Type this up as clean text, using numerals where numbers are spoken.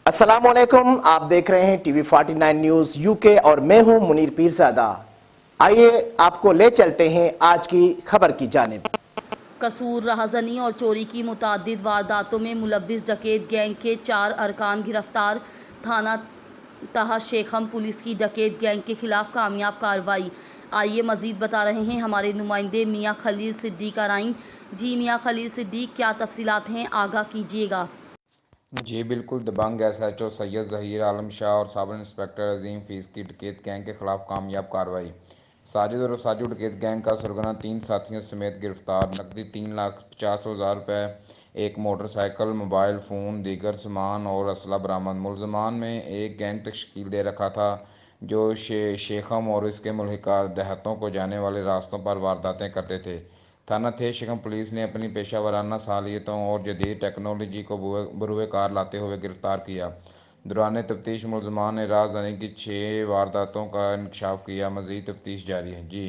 अस्सलामुअलैकुम, आप देख रहे हैं टीवी 49 न्यूज यूके और मैं हूं मुनीर पीरजादा। आइए आपको ले चलते हैं आज की खबर की जानिब। कसूर, राहजनी और चोरी की मुतअद्दिद वारदातों में मुलव्विस डकैत गैंग के 4 अरकान गिरफ्तार। थाना तहा शेखम पुलिस की डकैत गैंग के खिलाफ कामयाब कार्रवाई। आइए मजीद बता रहे हैं हमारे नुमाइंदे मियाँ खलील सिद्दीक आराइन। जी मियाँ खलील सिद्दीक, क्या तफसीलात हैं, आगाह कीजिएगा। जी बिल्कुल। दबंग एसएचओ सैयद जहीर आलम शाह और सब इंस्पेक्टर अजीम फीस की डकैत गैंग के खिलाफ कामयाब कार्रवाई। साजिद और साजू डकैत गैंग का सरगना 3 साथियों समेत गिरफ्तार। नकदी 3,50,000 रुपये, एक मोटरसाइकिल, मोबाइल फ़ोन, दीगर सामान और असला बरामद। मुलजमान में एक गैंग तश्कील दे रखा था जो शेखम और इसके मुल्हिका देहातों को जाने वाले रास्तों पर वारदातें करते थे। थाना थे शेखम पुलिस ने अपनी पेशा वराना सलाहियतों और जदीद टेक्नोलॉजी को बरूए कार लाते हुए गिरफ्तार किया। दौरान तफ्तीश मुलजमान ने राजधानी की 6 वारदातों का इंकशाफ किया। मजीद तफ्तीश जारी है। जी।